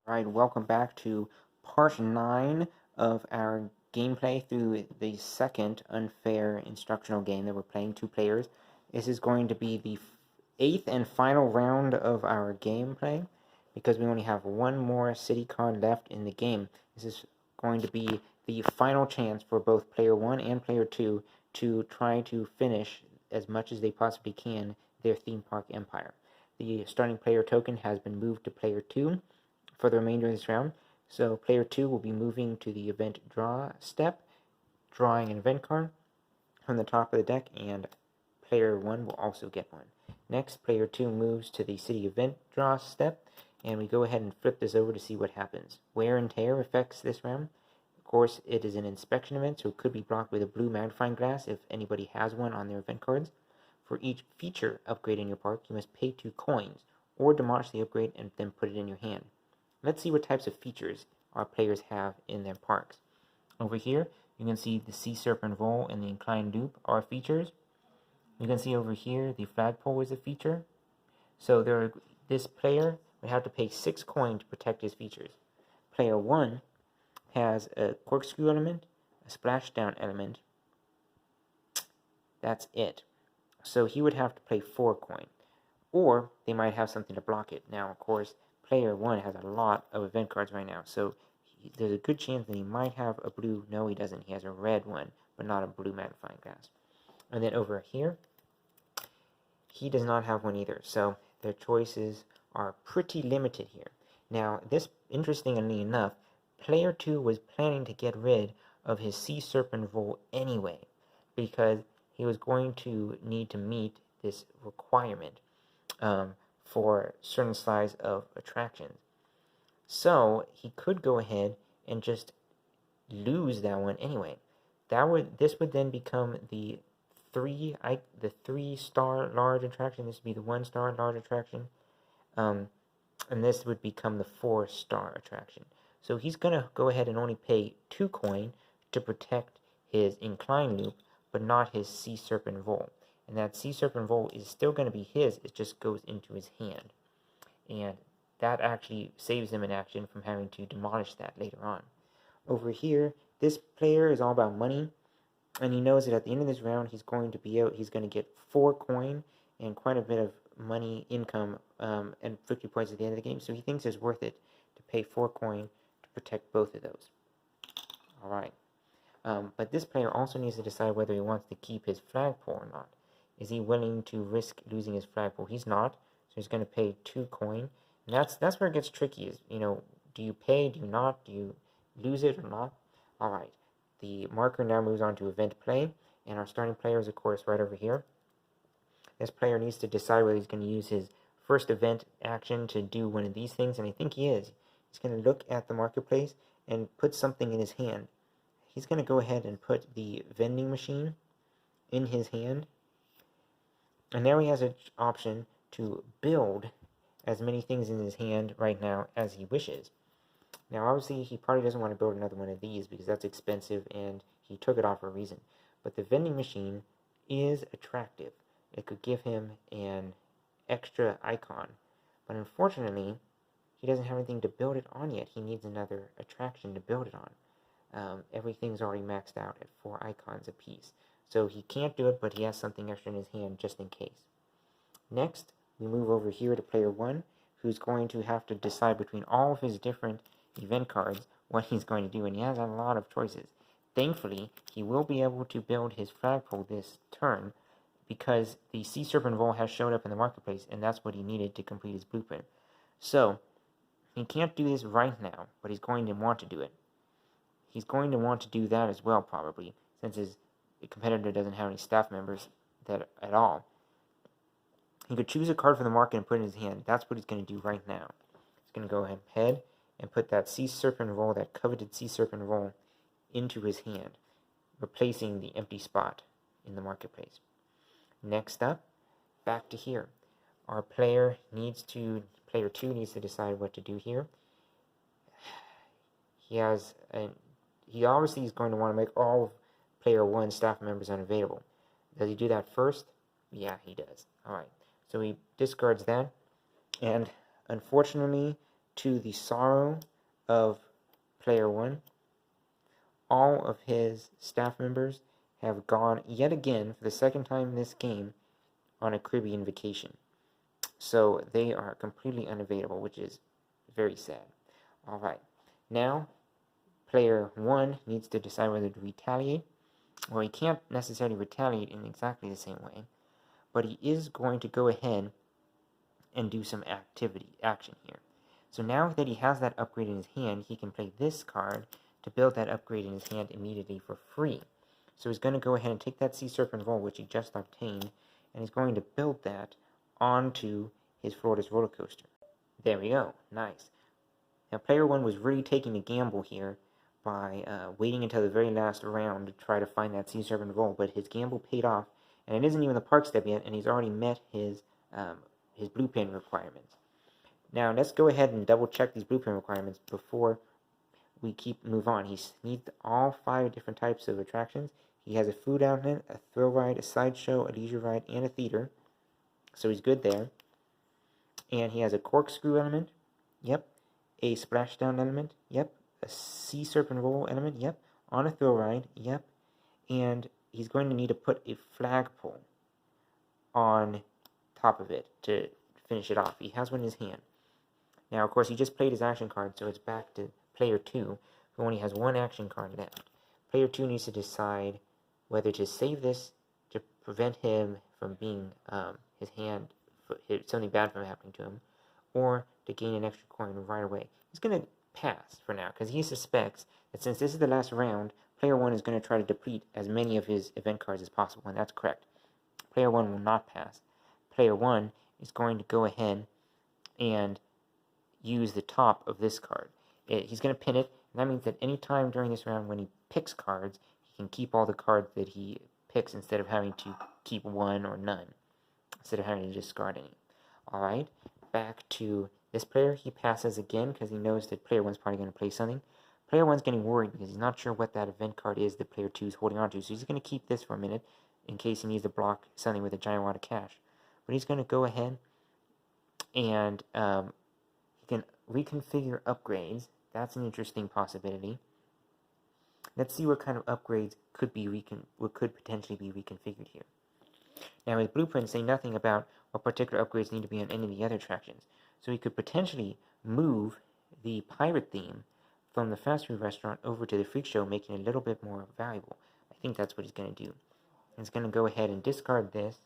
Alright, welcome back to part 9 of our gameplay through the second unfair instructional game that we're playing, 2 players. This is going to be the 8th and final round of our gameplay, because we only have one more city card left in the game. This is going to be the final chance for both player 1 and player 2 to try to finish as much as they possibly can their theme park empire. The starting player token has been moved to player 2 for the remainder of this round. So player 2 will be moving to the event draw step, drawing an event card from the top of the deck, and player 1 will also get one. Next, player 2 moves to the city event draw step, and we go ahead and flip this over to see what happens. Wear and tear affects this round. Of course, it is an inspection event, so it could be blocked with a blue magnifying glass if anybody has one on their event cards. For each feature upgrade in your park, you must pay 2 coins, or demolish the upgrade and then put it in your hand. Let's see what types of features our players have in their parks. Over here, you can see the Sea Serpent Roll and the Inclined Loop are features. You can see over here the flagpole is a feature. So this player would have to pay 6 coins to protect his features. Player 1 has a corkscrew element, a splashdown element. That's it. So he would have to pay 4 coins. Or they might have something to block it. Now, of course, player 1 has a lot of event cards right now, so there's a good chance that he might have a blue. No, he doesn't. He has a red one, but not a blue magnifying glass. And then over here, he does not have one either, so their choices are pretty limited here. Now, this, interestingly enough, player 2 was planning to get rid of his Sea Serpent Roll anyway, because he was going to need to meet this requirement for certain size of attractions. So he could go ahead and just lose that one anyway. This would then become the 3-star large attraction. This would be the 1-star large attraction, and this would become the 4-star attraction. So he's gonna go ahead and only pay 2 coin to protect his Incline Loop, but not his Sea Serpent Roll. And that Sea Serpent Roll is still going to be his, it just goes into his hand. And that actually saves him an action from having to demolish that later on. Over here, this player is all about money, and he knows that at the end of this round, he's going to get 4 coin and quite a bit of money income and victory points at the end of the game, so he thinks it's worth it to pay 4 coin to protect both of those. Alright. But this player also needs to decide whether he wants to keep his flagpole or not. Is he willing to risk losing his flagpole? He's not, so he's going to pay 2 coin. And that's where it gets tricky. Is, do you pay? Do you not? Do you lose it or not? All right. The marker now moves on to event play, and our starting player is, of course, right over here. This player needs to decide whether he's going to use his first event action to do one of these things, and I think he is. He's going to look at the marketplace and put something in his hand. He's going to go ahead and put the vending machine in his hand. And now he has an option to build as many things in his hand right now as he wishes. Now, obviously, he probably doesn't want to build another one of these because that's expensive and he took it off for a reason. But the vending machine is attractive. It could give him an extra icon. But unfortunately, he doesn't have anything to build it on yet. He needs another attraction to build it on. Everything's already maxed out at 4 icons apiece. So he can't do it, but he has something extra in his hand just in case. Next, we move over here to player 1, who's going to have to decide between all of his different event cards what he's going to do, and he has a lot of choices. Thankfully, he will be able to build his flagpole this turn because the Sea Serpent Roll has showed up in the marketplace, and that's what he needed to complete his blueprint. So, he can't do this right now, but he's going to want to do it. He's going to want to do that as well, probably, since his competitor doesn't have any staff members at all. He could choose a card from the market and put it in his hand. That's what he's going to do right now. He's going to go ahead and put that Sea Serpent Roll, that coveted Sea Serpent Roll, into his hand, replacing the empty spot in the marketplace. Next up, back to here. Our player 2 needs to decide what to do here. He obviously is going to want to make all of player 1 staff members unavailable. Does he do that first? Yeah, he does. Alright, so he discards that, and unfortunately, to the sorrow of player 1, all of his staff members have gone yet again for the second time in this game on a Caribbean vacation. So they are completely unavailable, which is very sad. Alright, now player 1 needs to decide whether to retaliate. Well, he can't necessarily retaliate in exactly the same way, but he is going to go ahead and do some action here. So now that he has that upgrade in his hand, he can play this card to build that upgrade in his hand immediately for free. So he's going to go ahead and take that Sea Serpent Roll, which he just obtained, and he's going to build that onto his Florida's roller coaster. There we go. Nice. Now, player 1 was really taking a gamble here by waiting until the very last round to try to find that Sea Serpent Roll, but his gamble paid off, and it isn't even the park step yet, and he's already met his blueprint requirements. Now, let's go ahead and double check these blueprint requirements before we move on. He needs all 5 different types of attractions. He has a food outlet, a thrill ride, a sideshow, a leisure ride, and a theater. So he's good there. And he has a corkscrew element. Yep. A splashdown element. Yep. A Sea Serpent Roll element. Yep. On a thrill ride. Yep. And he's going to need to put a flagpole on top of it to finish it off. He has one in his hand. Now, of course, he just played his action card, so it's back to player 2, who only has 1 action card left. Player 2 needs to decide whether to save this to prevent him from being something bad from happening to him, or to gain an extra coin right away. He's going to pass for now, because he suspects that since this is the last round, player 1 is going to try to deplete as many of his event cards as possible, and that's correct. Player 1 will not pass. Player 1 is going to go ahead and use the top of this card. He's going to pin it, and that means that any time during this round when he picks cards, he can keep all the cards that he picks instead of having to keep 1 or none, instead of having to discard any. Alright, back to this player. He passes again because he knows that player 1's probably going to play something. Player 1's getting worried because he's not sure what that event card is that player 2 is holding on to, so he's going to keep this for a minute in case he needs to block something with a giant wad of cash. But he's going to go ahead and he can reconfigure upgrades. That's an interesting possibility. Let's see what kind of upgrades could potentially be reconfigured here. Now, his blueprints say nothing about what particular upgrades need to be on any of the other attractions. So he could potentially move the pirate theme from the fast food restaurant over to the freak show, making it a little bit more valuable. I think that's what he's going to do. He's going to go ahead and discard this,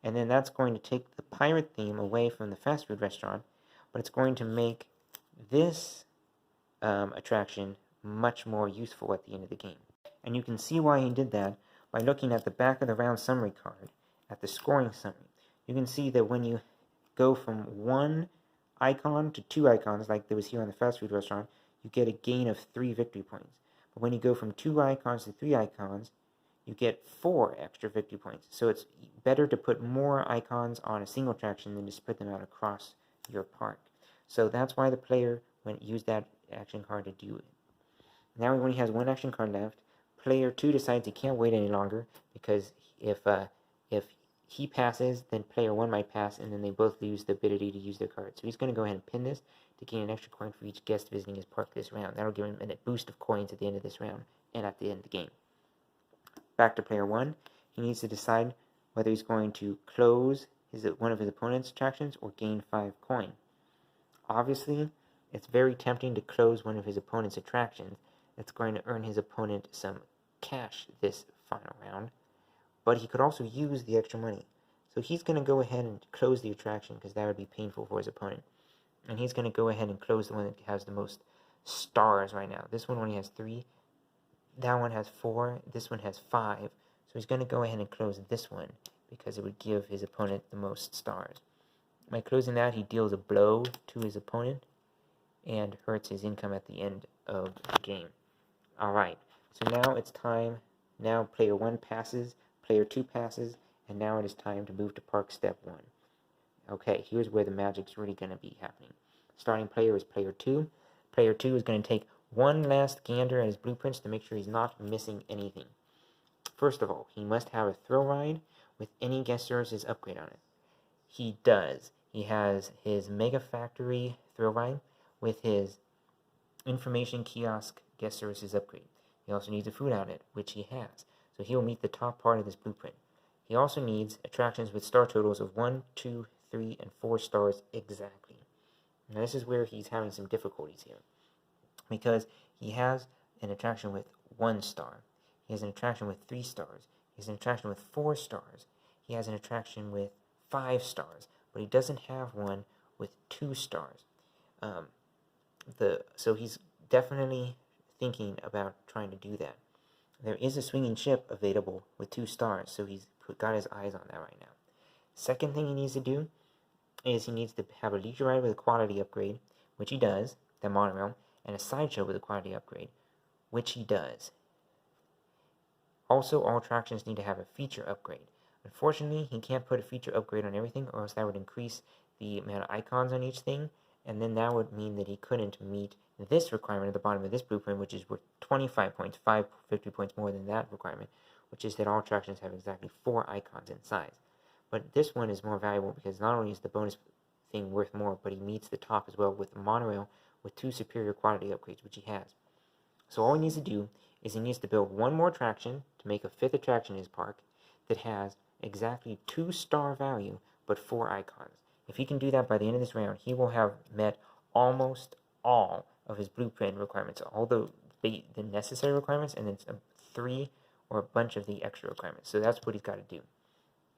and then that's going to take the pirate theme away from the fast food restaurant, but it's going to make this attraction much more useful at the end of the game. And you can see why he did that by looking at the back of the round summary card, at the scoring summary. You can see that when you go from 1 icon to 2 icons, like there was here on the fast food restaurant, you get a gain of 3 victory points. But when you go from 2 icons to 3 icons, you get 4 extra victory points. So it's better to put more icons on a single attraction than to spread them out across your park. So that's why the player used that action card to do it. Now when he has 1 action card left, player 2 decides he can't wait any longer, because if he passes, then player 1 might pass, and then they both lose the ability to use their card. So he's going to go ahead and pin this to gain an extra coin for each guest visiting his park this round. That'll give him a boost of coins at the end of this round and at the end of the game. Back to player 1. He needs to decide whether he's going to close one of his opponent's attractions or gain 5 coin. Obviously, it's very tempting to close one of his opponent's attractions. It's going to earn his opponent some cash this final round, but he could also use the extra money. So he's going to go ahead and close the attraction because that would be painful for his opponent. And he's going to go ahead and close the one that has the most stars right now. This one only has 3. That one has 4. This one has 5. So he's going to go ahead and close this one because it would give his opponent the most stars. By closing that, he deals a blow to his opponent and hurts his income at the end of the game. Alright, so now it's time. Now player 1 passes, player 2 passes, and now it is time to move to park step 1. Okay, here's where the magic's really going to be happening. Starting player is player 2. Player 2 is going to take one last gander at his blueprints to make sure he's not missing anything. First of all, he must have a thrill ride with any guest services upgrade on it. He does. He has his Mega Factory thrill ride, with his information kiosk guest services upgrade. He also needs a food outlet, which he has, so he will meet the top part of this blueprint. He also needs attractions with star totals of 1, 2, 3, and 4 stars exactly. Now this is where he's having some difficulties here, because he has an attraction with 1 star, he has an attraction with 3 stars, he has an attraction with 4 stars, he has an attraction with 5 stars, but he doesn't have one with 2 stars. So he's definitely thinking about trying to do that. There is a swinging ship available with 2 stars, so he's got his eyes on that right now. Second thing he needs to do is he needs to have a leisure ride with a quality upgrade, which he does, the monorail, and a sideshow with a quality upgrade, which he does. Also, all attractions need to have a feature upgrade. Unfortunately, he can't put a feature upgrade on everything, or else that would increase the amount of icons on each thing, and then that would mean that he couldn't meet this requirement at the bottom of this blueprint, which is worth 25 points, 50 points more than that requirement, which is that all attractions have exactly 4 icons in size. But this one is more valuable because not only is the bonus thing worth more, but he meets the top as well with the monorail with 2 superior quality upgrades, which he has. So all he needs to do is he needs to build 1 more attraction to make a 5th attraction in his park that has exactly 2 star value but 4 icons. If he can do that by the end of this round, he will have met almost all of his blueprint requirements, all the necessary requirements, and then 3 or a bunch of the extra requirements. So that's what he's got to do.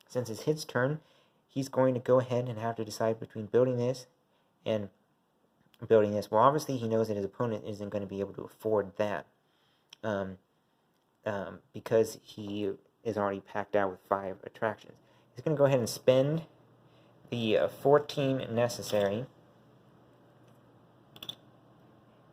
Since it's his turn, he's going to go ahead and have to decide between building this and building this. Well, obviously he knows that his opponent isn't going to be able to afford that, because he is already packed out with 5 attractions. He's going to go ahead and spend the 14 necessary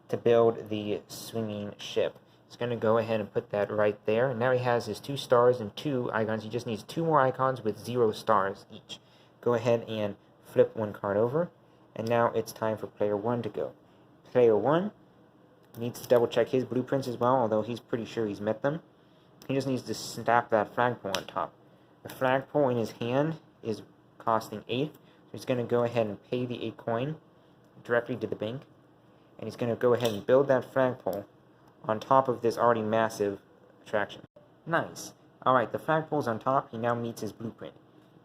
to build the swinging ship. He's going to go ahead and put that right there. And now he has his 2 stars and 2 icons. He just needs 2 more icons with 0 stars each. Go ahead and flip 1 card over. And now it's time for player 1 to go. Player 1 needs to double check his blueprints as well, although he's pretty sure he's met them. He just needs to snap that flagpole on top. The flagpole in his hand is costing 8, so he's going to go ahead and pay the 8 coin directly to the bank, and he's going to go ahead and build that flagpole on top of this already massive attraction. Nice. Alright, the flagpole's on top. He now meets his blueprint.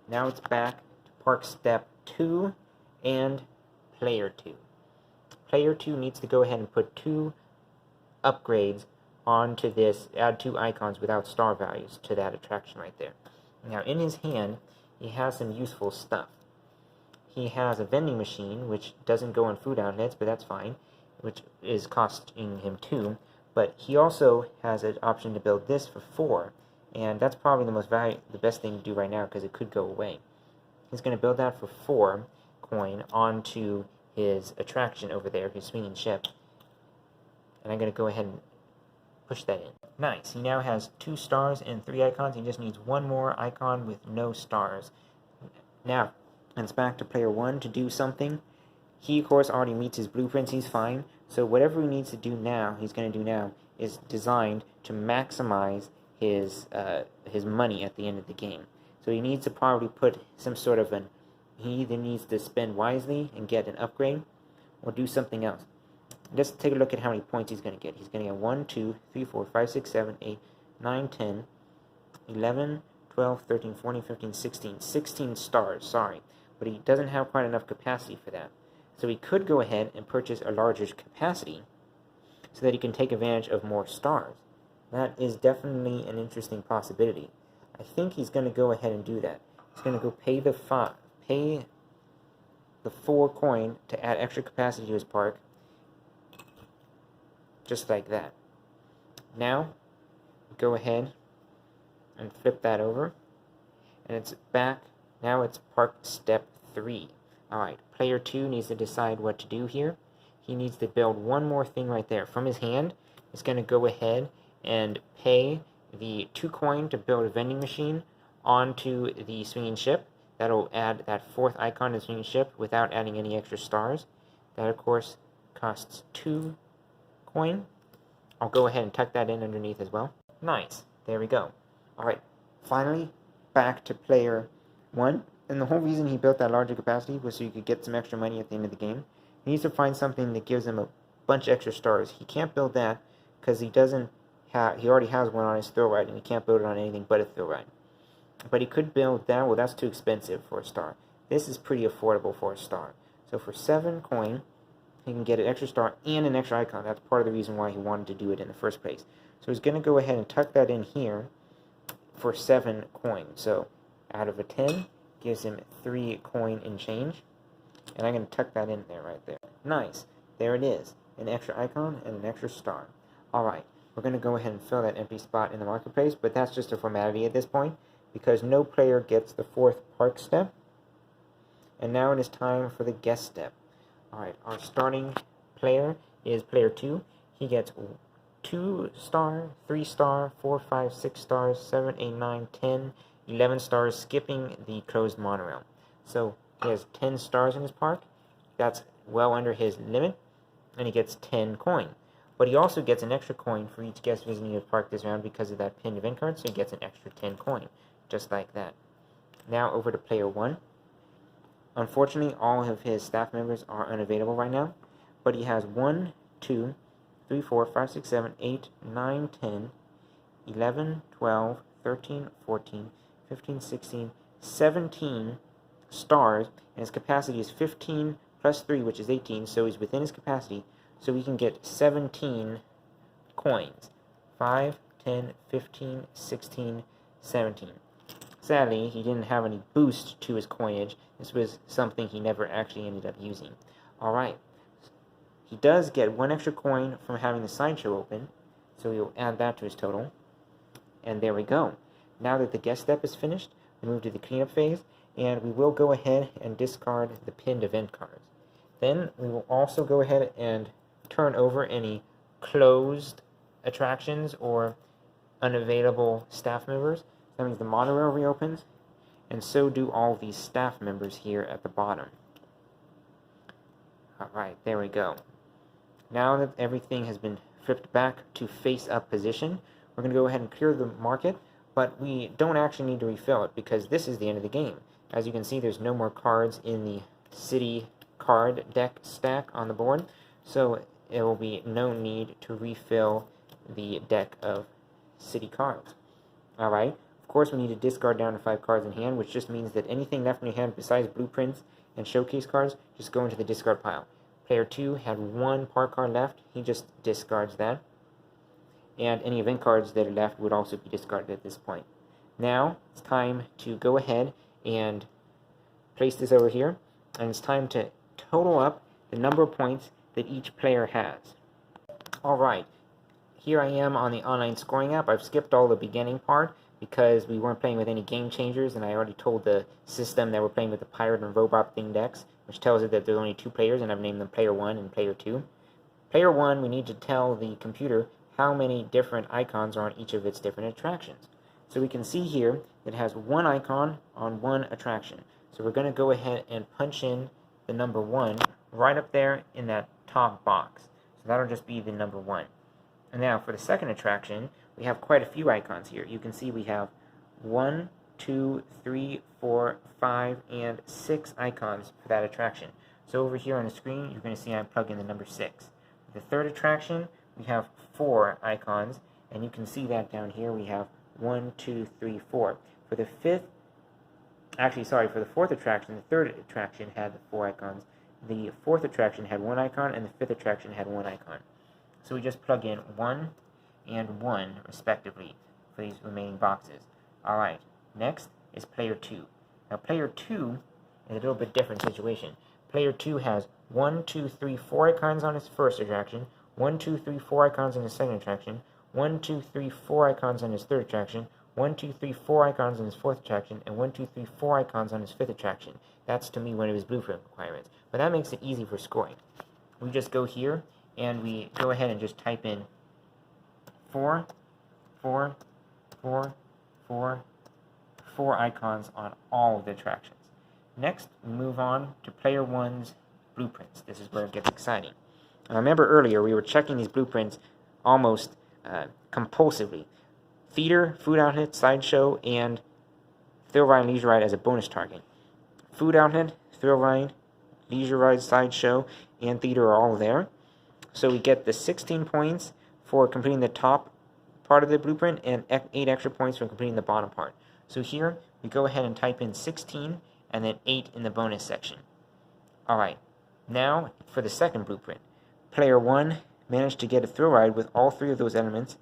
Now it's back to park step 2 and player 2. Player 2 needs to go ahead and put 2 upgrades onto this, add 2 icons without star values to that attraction right there. Now in his hand, he has some useful stuff. He has a vending machine, which doesn't go on food outlets, but that's fine, which is costing him 2. But he also has an option to build this for 4, and that's probably the best thing to do right now because it could go away. He's going to build that for 4 coin onto his attraction over there, his swinging ship. And I'm going to go ahead and push that in. Nice. He now has 2 stars and 3 icons. He just needs 1 more icon with no stars. Now, it's back to player 1 to do something. He, of course, already meets his blueprints. He's fine. So whatever he needs to do now, he's going to do now, is designed to maximize his money at the end of the game. So he needs to probably put some sort of he either needs to spend wisely and get an upgrade, or do something else. Just take a look at how many points he's going to get. He's going to get 1, 2, 3, 4, 5, 6, 7, 8, 9, 10, 11, 12, 13, 14, 15, 16. 16 stars, sorry. But he doesn't have quite enough capacity for that. So he could go ahead and purchase a larger capacity so that he can take advantage of more stars. That is definitely an interesting possibility. I think he's going to go ahead and do that. He's going to go pay the 4 coin to add extra capacity to his park, just like that. Now, go ahead and flip that over, and it's back. Now it's park step 3. Alright, player 2 needs to decide what to do here. He needs to build 1 more thing right there. From his hand, he's going to go ahead and pay the 2 coin to build a vending machine onto the swinging ship. That'll add that 4th icon to the swinging ship without adding any extra stars. That, of course, costs 2 coin. I'll go ahead and tuck that in underneath as well. Nice. There we go. Alright, finally, back to player 1. And the whole reason he built that larger capacity was so you could get some extra money at the end of the game. He needs to find something that gives him a bunch of extra stars. He can't build that because he already has one on his thrill ride, and he can't build it on anything but a thrill ride. But he could build that. Well, that's too expensive for a star. This is pretty affordable for a star. So for 7 coin, he can get an extra star and an extra icon. That's part of the reason why he wanted to do it in the first place. So he's going to go ahead and tuck that in here for 7 coin. So out of a 10, gives him 3 coin and change. And I'm going to tuck that in there right there. Nice. There it is. An extra icon and an extra star. Alright, we're going to go ahead and fill that empty spot in the marketplace, but that's just a formality at this point, because no player gets the 4th park step. And now it is time for the guest step. Alright, our starting player is player 2. He gets 2 star, 3 star, 4, 5, 6 stars, 7, 8, 9, 10, 11 stars, skipping the closed monorail. So he has 10 stars in his park. That's well under his limit, and he gets 10 coin. But he also gets an extra coin for each guest visiting his park this round because of that pinned event card, so he gets an extra 10 coin, just like that. Now over to player 1. Unfortunately, all of his staff members are unavailable right now, but he has 1, 2, 3, 4, 5, 6, 7, 8, 9, 10, 11, 12, 13, 14, 15, 16, 17 stars, and his capacity is 15 plus 3, which is 18, so he's within his capacity, so we can get 17 coins. 5, 10, 15, 16, 17. Sadly, he didn't have any boost to his coinage. This was something he never actually ended up using. Alright. He does get 1 extra coin from having the sideshow open, so we'll add that to his total. And there we go. Now that the guest step is finished, we move to the cleanup phase, and we will go ahead and discard the pinned event cards. Then we will also go ahead and turn over any closed attractions or unavailable staff members. That means the monorail reopens, and so do all these staff members here at the bottom. Alright, there we go. Now that everything has been flipped back to face-up position, we're going to go ahead and clear the market, but we don't actually need to refill it because this is the end of the game. As you can see, there's no more cards in the city card deck stack on the board, so there will be no need to refill the deck of city cards. Alright. Of course, we need to discard down to 5 cards in hand, which just means that anything left in your hand besides blueprints and showcase cards just go into the discard pile. Player 2 had 1 park card left. He just discards that. And any event cards that are left would also be discarded at this point. Now, it's time to go ahead and place this over here. And it's time to total up the number of points that each player has. Alright, here I am on the online scoring app. I've skipped all the beginning part because we weren't playing with any game changers, and I already told the system that we're playing with the pirate and robot themed decks, which tells it that there's only 2 players, and I've named them player 1 and player 2. Player 1, we need to tell the computer how many different icons are on each of its different attractions. So we can see here it has 1 icon on 1 attraction. So we're going to go ahead and punch in the number 1 right up there in that top box. So that'll just be the number 1. And now for the second attraction, we have quite a few icons here. You can see we have 1, 2, 3, 4, 5, and 6 icons for that attraction. So over here on the screen, you're going to see I plug in the number 6. For the third attraction, we have 4 icons, and you can see that down here we have 1, 2, 3, 4. For the fourth attraction, the third attraction had the 4 icons. The fourth attraction had 1 icon, and the fifth attraction had 1 icon. So we just plug in 1 and 1, respectively, for these remaining boxes. Alright, next is player 2. Now, player 2 is a little bit different situation. Player 2 has 1, 2, 3, 4 icons on his first attraction, 1, 2, 3, 4 icons on his second attraction, 1, 2, 3, 4 icons on his third attraction, 1, 2, 3, 4 icons on his fourth attraction, and 1, 2, 3, 4 icons on his fifth attraction. That's, to me, one of his blueprint requirements. But that makes it easy for scoring. We just go here, and we go ahead and just type in 4, 4, 4, 4, 4 icons on all of the attractions. Next, we move on to player 1's blueprints. This is where it gets exciting. I remember earlier we were checking these blueprints almost compulsively. Feeder, food outlet, sideshow, and thrill ride, leisure ride as a bonus target. Food outlet, thrill ride, leisure ride, sideshow, and theater are all there. So we get the 16 points for completing the top part of the blueprint and 8 extra points for completing the bottom part. So here we go ahead and type in 16 and then 8 in the bonus section. Alright, now for the second blueprint. Player 1 managed to get a thrill ride with all 3 of those elements,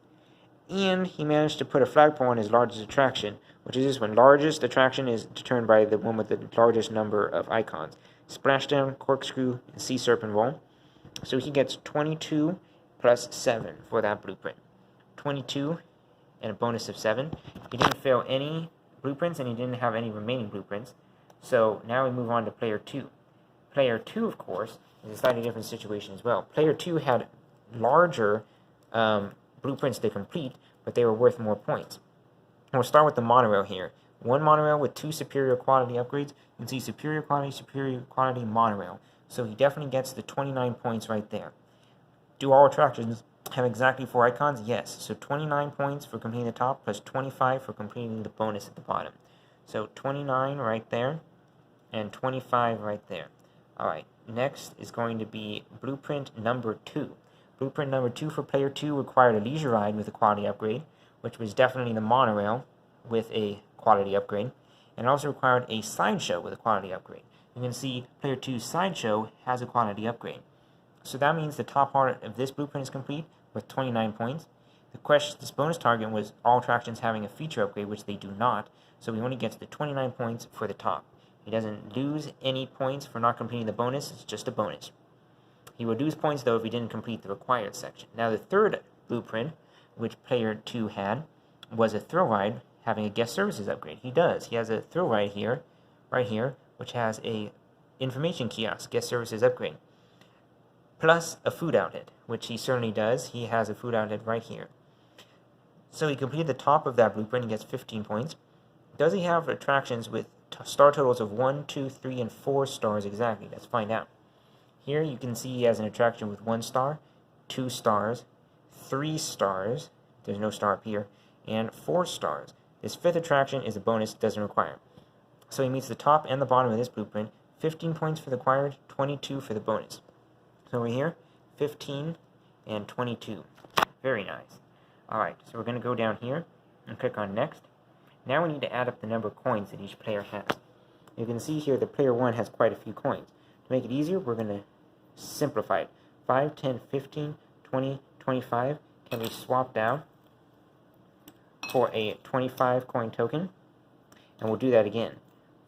and he managed to put a flagpole on his largest attraction, which is this one. Largest attraction is determined by the one with the largest number of icons. Splashdown, Corkscrew, and Sea Serpent Roll. So he gets 22 plus 7 for that blueprint. 22 and a bonus of 7. He didn't fail any blueprints and he didn't have any remaining blueprints. So now we move on to player 2. Player 2, of course, is a slightly different situation as well. Player 2 had larger blueprints to complete, but they were worth more points. And we'll start with the monorail here. One monorail with 2 superior quality upgrades. You can see superior quality monorail. So he definitely gets the 29 points right there. Do all attractions have exactly 4 icons? Yes. So 29 points for completing the top, plus 25 for completing the bonus at the bottom. So 29 right there, and 25 right there. Alright, next is going to be blueprint number 2. Blueprint number 2 for player 2 required a leisure ride with a quality upgrade, which was definitely the monorail with a quality upgrade, and also required a sideshow with a quality upgrade. You can see player 2's sideshow has a quality upgrade. So that means the top part of this blueprint is complete with 29 points. This bonus target was all attractions having a feature upgrade, which they do not, so he only gets the 29 points for the top. He doesn't lose any points for not completing the bonus, it's just a bonus. He would lose points, though, if he didn't complete the required section. Now, the third blueprint, which player 2 had, was a thrill ride having a guest services upgrade. He does. He has a thrill ride here, right here, which has a information kiosk, guest services upgrade, plus a food outlet, which he certainly does. He has a food outlet right here. So he completed the top of that blueprint and gets 15 points. Does he have attractions with star totals of 1, 2, 3, and 4 stars exactly? Let's find out. Here you can see he has an attraction with 1 star, 2 stars, 3 stars, there's no star up here, and 4 stars. This 5th attraction is a bonus, doesn't require. So he meets the top and the bottom of this blueprint. 15 points for the required, 22 for the bonus. So over here, 15 and 22. Very nice. Alright, so we're going to go down here and click on next. Now we need to add up the number of coins that each player has. You can see here that player 1 has quite a few coins. To make it easier, we're going to simplify it. 5, 10, 15, 20, 25 can be swapped out for a 25 coin token. And we'll do that again.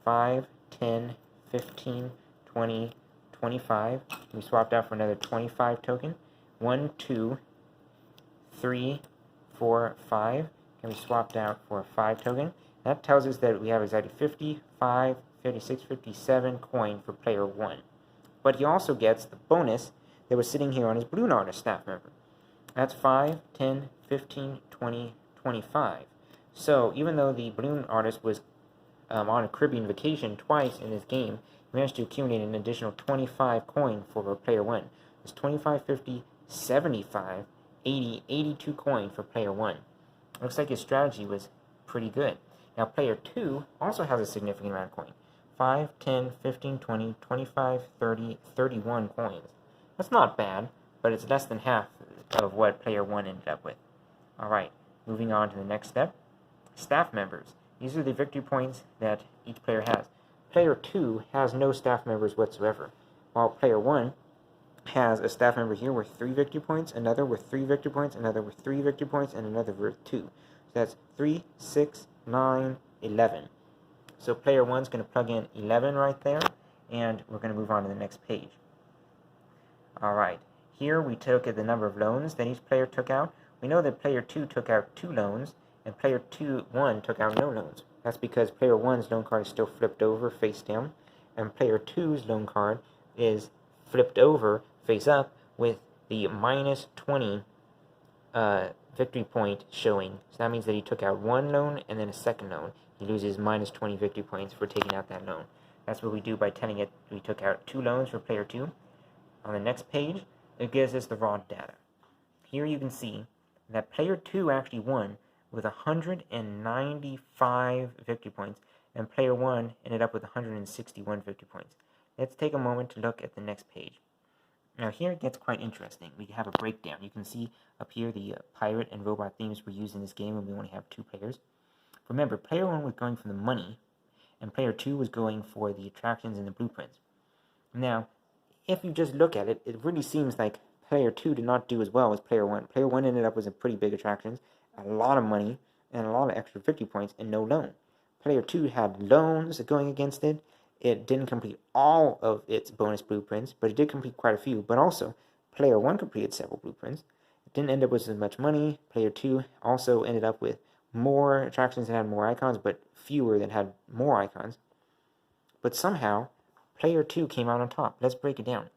5, 10, 15, 20, 25. We swapped out for another 25 token. 1, 2, 3, 4, 5 can be swapped out for a 5 token. That tells us that we have exactly 55, 56, 57 coin for player 1. But he also gets the bonus that was sitting here on his Balloon Artist staff member. That's 5, 10, 15, 20, 25. So even though the Balloon Artist was on a Caribbean vacation twice in this game, he managed to accumulate an additional 25 coin for player 1. It's 25, 50, 75, 80, 82 coin for player 1. Looks like his strategy was pretty good. Now player 2 also has a significant amount of coin. 5, 10, 15, 20, 25, 30, 31 coins. That's not bad, but it's less than half of what player 1 ended up with. Alright, moving on to the next step. Staff members. These are the victory points that each player has. Player 2 has no staff members whatsoever, while player 1 has a staff member here with 3 victory points, another with 3 victory points, another with 3 victory points, and another with 2. So that's 3, 6, 9, 11. So player 1 is going to plug in 11 right there, and we're going to move on to the next page. Alright, here we took the number of loans that each player took out. We know that player 2 took out 2 loans, and player 1 took out no loans. That's because player 1's loan card is still flipped over face down, and player 2's loan card is flipped over face up with the minus 20 victory point showing. So that means that he took out 1 loan and then a second loan. He loses minus 20 victory points for taking out that loan. That's what we do by telling it we took out 2 loans for player 2. On the next page, it gives us the raw data. Here you can see that player 2 actually won with 195 victory points, and player 1 ended up with 161 victory points. Let's take a moment to look at the next page. Now here it gets quite interesting. We have a breakdown. You can see up here the pirate and robot themes were used in this game, and we only have 2 players. Remember, player 1 was going for the money, and player 2 was going for the attractions and the blueprints. Now, if you just look at it, it really seems like player 2 did not do as well as player 1. Player 1 ended up with some pretty big attractions, a lot of money, and a lot of extra victory points, and no loan. Player 2 had loans going against it. It didn't complete all of its bonus blueprints, but it did complete quite a few. But also, player 1 completed several blueprints. It didn't end up with as much money. Player 2 also ended up with more attractions that had more icons, but fewer that had more icons. But somehow, player 2 came out on top. Let's break it down.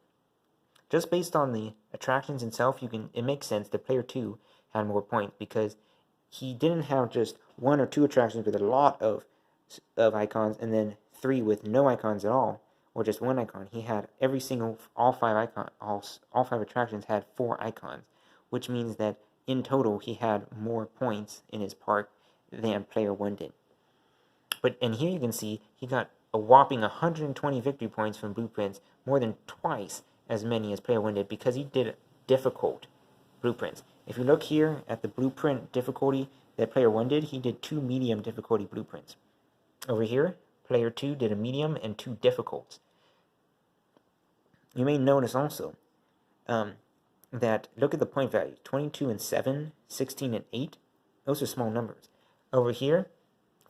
Just based on the attractions itself, it makes sense that player 2 had more points because he didn't have just 1 or 2 attractions with a lot of icons and then 3 with no icons at all, or just 1 icon. He had all 5 attractions had 4 icons, which means that in total he had more points in his park than player 1 did. And here you can see he got a whopping 120 victory points from blueprints, more than twice as many as player 1 did, because he did difficult blueprints. If you look here at the blueprint difficulty that player 1 did, he did 2 medium difficulty blueprints. Over here, player 2 did a medium and 2 difficults. You may notice also that look at the point value, 22 and 7, 16 and 8. Those are small numbers. Over here,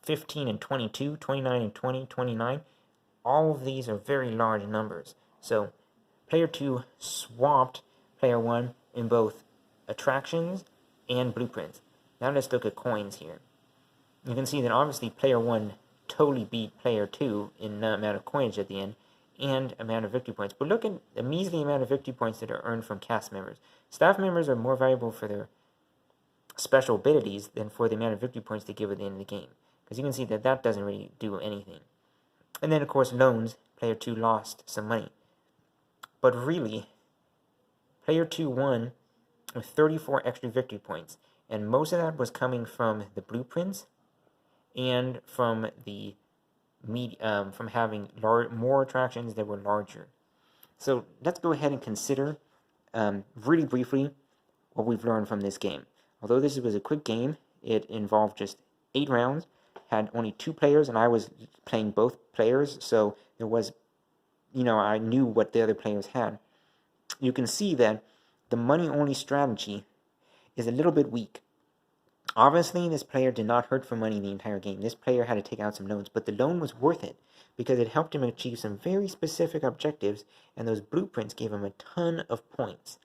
15 and 22, 29 and 20, 29. All of these are very large numbers. So player 2 swamped player 1 in both attractions and blueprints. Now let's look at coins here. You can see that obviously player 1 totally beat player 2 in the amount of coins at the end and amount of victory points. But look at the measly amount of victory points that are earned from cast members. Staff members are more valuable for their special abilities than for the amount of victory points they give at the end of the game. Because you can see that that doesn't really do anything. And then, of course, loans. Player 2 lost some money. But really, player 2 won with 34 extra victory points. And most of that was coming from the blueprints and from the from having more attractions that were larger. So let's go ahead and consider really briefly what we've learned from this game. Although this was a quick game, it involved just 8 rounds, had only 2 players, and I was playing both players, so there was, I knew what the other players had. You can see that the money-only strategy is a little bit weak. Obviously, this player did not hurt for money the entire game. This player had to take out some loans, but the loan was worth it because it helped him achieve some very specific objectives, and those blueprints gave him a ton of points.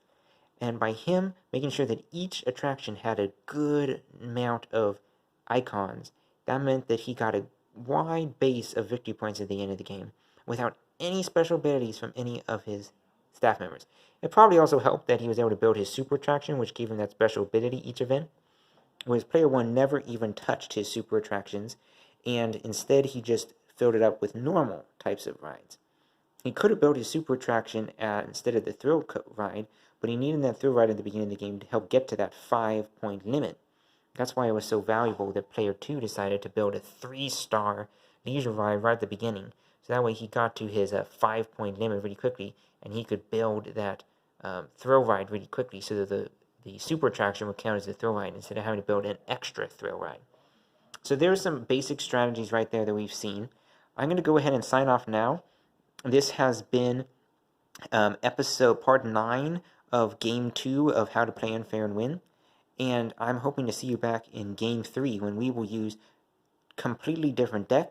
And by him making sure that each attraction had a good amount of icons, that meant that he got a wide base of victory points at the end of the game without any special abilities from any of his staff members. It probably also helped that he was able to build his super attraction, which gave him that special ability each event, whereas player 1 never even touched his super attractions, and instead he just filled it up with normal types of rides. He could have built his super attraction instead of the thrill ride, but he needed that thrill ride at the beginning of the game to help get to that 5-point limit. That's why it was so valuable that player 2 decided to build a 3-star leisure ride right at the beginning. So that way he got to his 5-point limit really quickly, and he could build that thrill ride really quickly so that the super attraction would count as a thrill ride instead of having to build an extra thrill ride. So there's some basic strategies right there that we've seen. I'm going to go ahead and sign off now. This has been part 9 of Game 2 of How to Play Unfair and Win. And I'm hoping to see you back in Game 3 when we will use completely different decks.